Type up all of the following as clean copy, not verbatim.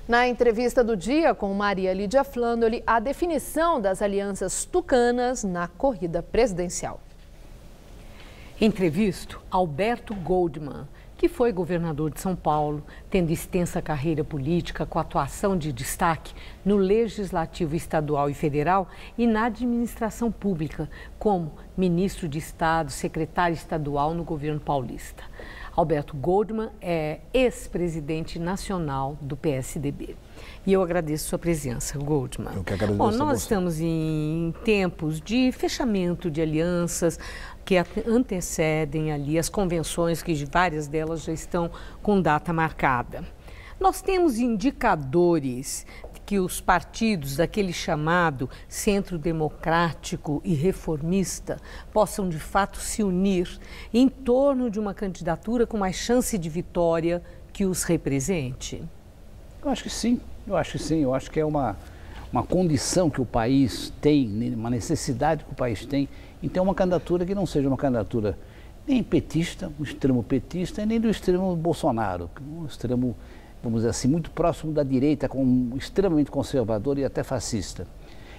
Na entrevista do dia com Maria Lídia Flandoli, a definição das alianças tucanas na corrida presidencial. Entrevisto Alberto Goldman, que foi governador de São Paulo, tendo extensa carreira política com atuação de destaque no Legislativo Estadual e Federal e na administração pública, como ministro de Estado, secretário estadual no governo paulista. Alberto Goldman é ex-presidente nacional do PSDB. E eu agradeço sua presença, Goldman. Eu que agradeço. Bom, nós estamos em tempos de fechamento de alianças que antecedem ali as convenções, que várias delas já estão com data marcada. Nós temos indicadores que os partidos daquele chamado centro democrático e reformista possam de fato se unir em torno de uma candidatura com mais chance de vitória que os represente? Eu acho que sim, eu acho que sim. Eu acho que é uma condição que o país tem, uma necessidade que o país tem, em ter uma candidatura que não seja uma candidatura nem petista, um extremo petista, nem do extremo Bolsonaro, um extremo, vamos dizer assim, muito próximo da direita, extremamente conservador e até fascista.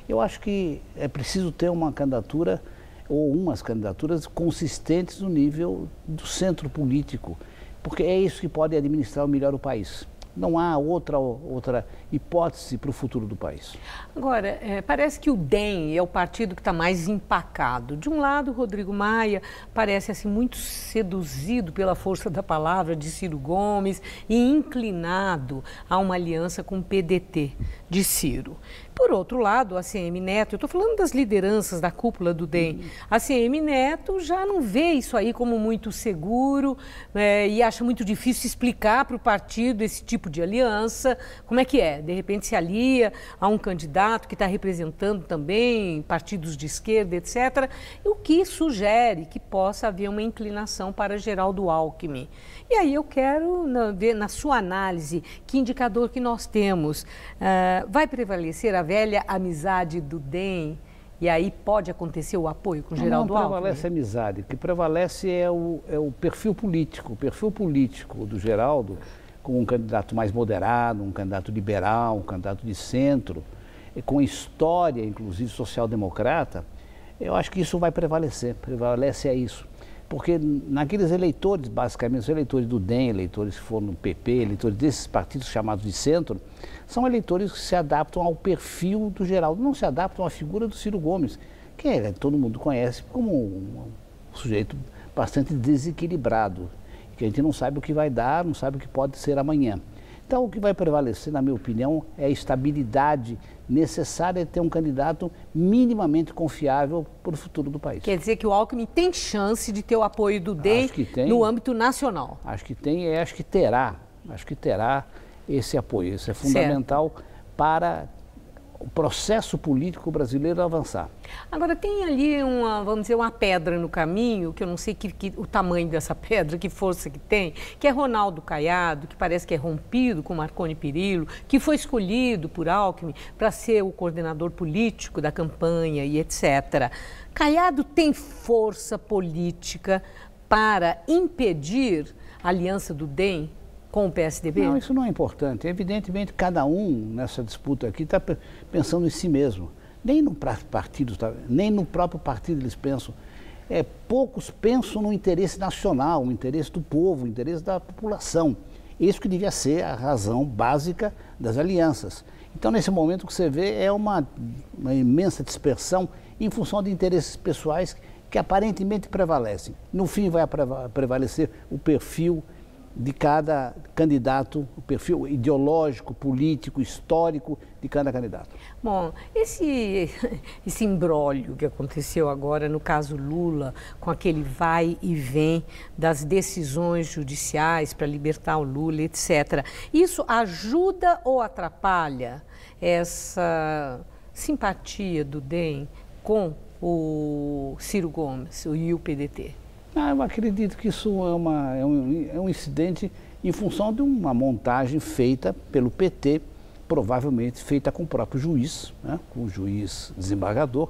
Eu acho que é preciso ter uma candidatura ou umas candidaturas consistentes no nível do centro político, porque é isso que pode administrar melhor o país. Não há outra hipótese para o futuro do país. Agora, parece que o DEM é o partido que está mais empacado. De um lado, Rodrigo Maia parece assim, muito seduzido pela força da palavra de Ciro Gomes e inclinado a uma aliança com o PDT de Ciro. Por outro lado, a ACM Neto, eu estou falando das lideranças da cúpula do DEM, a ACM Neto já não vê isso aí como muito seguro e acha muito difícil explicar para o partido esse tipo de aliança. Como é que é? De repente se alia a um candidato que está representando também partidos de esquerda, etc. O que sugere que possa haver uma inclinação para Geraldo Alckmin. E aí eu quero ver na sua análise que indicador que nós temos. Vai prevalecer a velha amizade do DEM e aí pode acontecer o apoio com Geraldo Alckmin? Não prevalece a amizade, o que prevalece é o perfil político. O perfil político do Geraldo, com um candidato mais moderado, um candidato liberal, um candidato de centro, com história, inclusive, social-democrata, eu acho que isso vai prevalecer, prevalece a isso. Porque naqueles eleitores, basicamente, os eleitores do DEM, eleitores que foram no PP, eleitores desses partidos chamados de centro, são eleitores que se adaptam ao perfil do Geraldo, não se adaptam à figura do Ciro Gomes, que todo mundo conhece como um sujeito bastante desequilibrado, que a gente não sabe o que vai dar, não sabe o que pode ser amanhã. Então, o que vai prevalecer, na minha opinião, é a estabilidade necessária de ter um candidato minimamente confiável para o futuro do país. Quer dizer que o Alckmin tem chance de ter o apoio do DEM no âmbito nacional? Acho que tem e acho que terá esse apoio. Isso é fundamental para o processo político brasileiro avançar. Agora, tem ali vamos dizer, uma pedra no caminho, que eu não sei o tamanho dessa pedra, que força que tem, que é Ronaldo Caiado, que parece que é rompido com Marconi Perillo, que foi escolhido por Alckmin para ser o coordenador político da campanha e etc. Caiado tem força política para impedir a aliança do DEM com o PSDB? Não, isso não é importante. Evidentemente, cada um nessa disputa aqui está pensando em si mesmo. Nem no partido, nem no próprio partido eles pensam. Poucos pensam no interesse nacional, no interesse do povo, no interesse da população. Isso que devia ser a razão básica das alianças. Então, nesse momento, o que você vê é uma imensa dispersão em função de interesses pessoais que aparentemente prevalecem. No fim, vai prevalecer o perfil de cada candidato, o perfil ideológico, político, histórico de cada candidato. Bom, esse imbróglio que aconteceu agora no caso Lula, com aquele vai e vem das decisões judiciais para libertar o Lula, etc. Isso ajuda ou atrapalha essa simpatia do DEM com o Ciro Gomes e o PDT? Eu acredito que isso é um incidente em função de uma montagem feita pelo PT, provavelmente feita com o próprio juiz, né, com o juiz desembargador,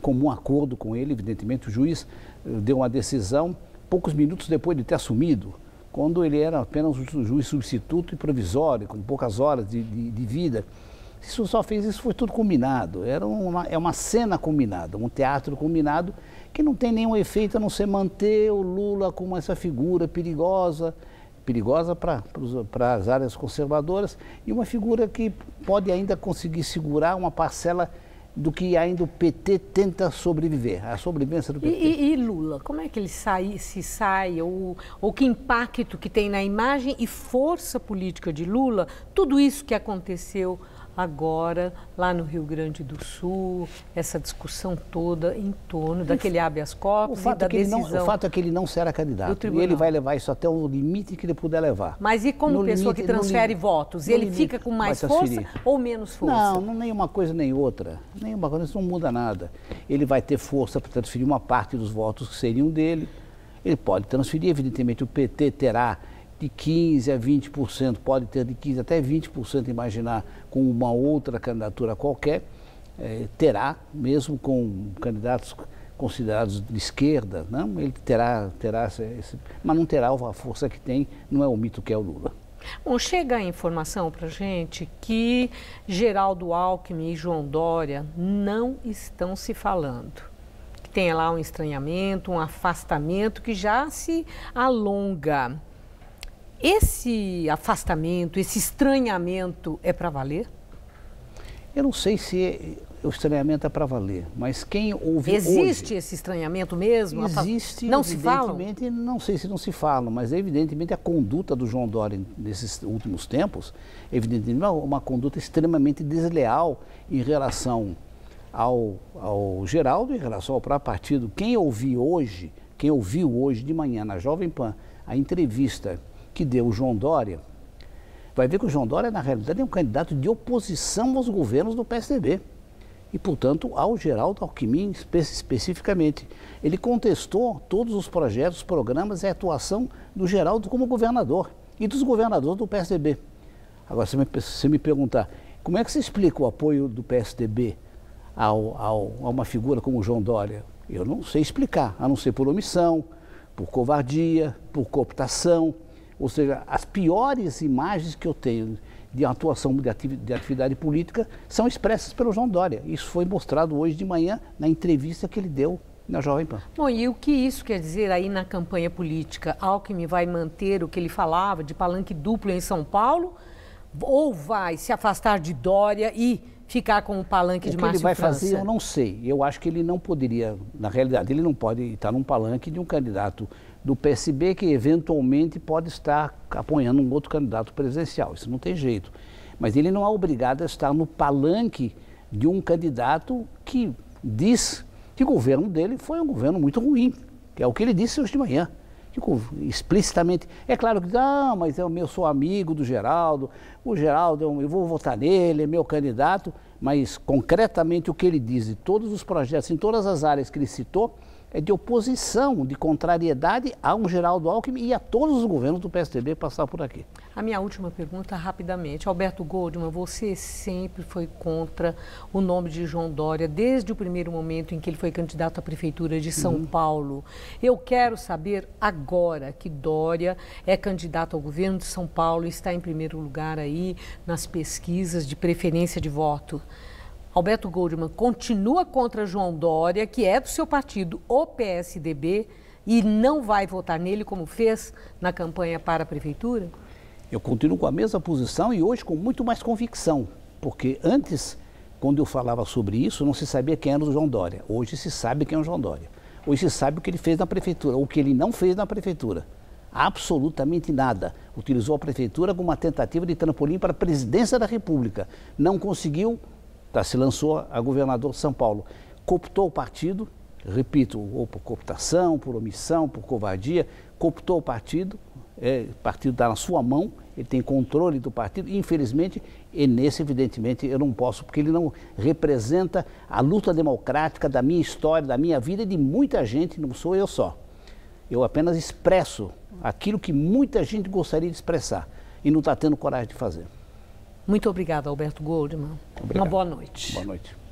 como um acordo com ele. Evidentemente, o juiz deu uma decisão poucos minutos depois de ter assumido. quando ele era apenas um juiz substituto e provisório, com poucas horas de vida. Isso só fez isso, foi tudo combinado. É uma cena combinada, um teatro combinado que não tem nenhum efeito a não ser manter o Lula como essa figura perigosa para as áreas conservadoras e uma figura que pode ainda conseguir segurar uma parcela do que ainda o PT tenta sobreviver, a sobrevivência do PT. E Lula, como é que ele sai, ou que impacto que tem na imagem e força política de Lula, tudo isso que aconteceu agora lá no Rio Grande do Sul, essa discussão toda em torno daquele habeas corpus e da decisão. O fato é que ele não será candidato e ele vai levar isso até o limite que ele puder levar. Mas e como pessoa que transfere votos? Ele fica com mais força ou menos força? Não, nem uma coisa nem outra. Nenhuma coisa, isso não muda nada. Ele vai ter força para transferir uma parte dos votos que seriam dele. Ele pode transferir, evidentemente o PT terá de 15% a 20%, pode ter de 15% até 20%, imaginar, com uma outra candidatura qualquer, terá, mesmo com candidatos considerados de esquerda, não? Ele terá mas não terá a força que tem, não é o mito que é o Lula. Bom, chega a informação para a gente que Geraldo Alckmin e João Dória não estão se falando. Que tem lá um estranhamento, um afastamento que já se alonga. Esse afastamento, esse estranhamento é para valer? Eu não sei se o estranhamento é para valer, mas quem ouve Existe esse estranhamento mesmo? Existe, não se falam? Não sei se não se falam, mas evidentemente a conduta do João Dória nesses últimos tempos, evidentemente é uma conduta extremamente desleal em relação ao Geraldo, em relação ao próprio partido. Quem ouviu hoje de manhã na Jovem Pan a entrevista que deu o João Dória, vai ver que o João Dória, na realidade, é um candidato de oposição aos governos do PSDB. E, portanto, ao Geraldo Alckmin especificamente. Ele contestou todos os projetos, programas e a atuação do Geraldo como governador e dos governadores do PSDB. Agora, se você me perguntar, como é que você explica o apoio do PSDB a uma figura como o João Dória? Eu não sei explicar, a não ser por omissão, por covardia, por cooptação. Ou seja, as piores imagens que eu tenho de atuação de atividade política são expressas pelo João Dória. Isso foi mostrado hoje de manhã na entrevista que ele deu na Jovem Pan. Bom, e o que isso quer dizer aí na campanha política? Alckmin vai manter o que ele falava de palanque duplo em São Paulo ou vai se afastar de Dória e ficar com o palanque de Márcio França? O que ele vai fazer eu não sei. Eu acho que ele não poderia, na realidade, ele não pode estar num palanque de um candidato do PSB que eventualmente pode estar apoiando um outro candidato presidencial. Isso não tem jeito. Mas ele não é obrigado a estar no palanque de um candidato que diz que o governo dele foi um governo muito ruim, que é o que ele disse hoje de manhã. Explicitamente. É claro que, mas eu sou amigo do Geraldo, o Geraldo, eu vou votar nele, é meu candidato, mas concretamente o que ele diz de todos os projetos, em todas as áreas que ele citou, é de oposição, de contrariedade a um Geraldo Alckmin e a todos os governos do PSDB passar por aqui. A minha última pergunta, rapidamente. Alberto Goldman, você sempre foi contra o nome de João Dória, desde o primeiro momento em que ele foi candidato à Prefeitura de São Paulo. Eu quero saber agora que Dória é candidato ao governo de São Paulo e está em primeiro lugar aí nas pesquisas de preferência de voto. Alberto Goldman continua contra João Dória, que é do seu partido, o PSDB, e não vai votar nele como fez na campanha para a Prefeitura? Eu continuo com a mesma posição e hoje com muito mais convicção, porque antes, quando eu falava sobre isso, não se sabia quem era o João Dória. Hoje se sabe quem é o João Dória. Hoje se sabe o que ele fez na Prefeitura, ou o que ele não fez na Prefeitura. Absolutamente nada. Utilizou a Prefeitura como uma tentativa de trampolim para a presidência da República. Não conseguiu. Se lançou a governador de São Paulo, cooptou o partido, repito, ou por cooptação, por omissão, por covardia, cooptou o partido está na sua mão, ele tem controle do partido, e infelizmente, evidentemente, eu não posso, porque ele não representa a luta democrática da minha história, da minha vida e de muita gente, não sou eu só. Eu apenas expresso aquilo que muita gente gostaria de expressar e não está tendo coragem de fazer. Muito obrigada, Alberto Goldman. Obrigado. Uma boa noite. Boa noite.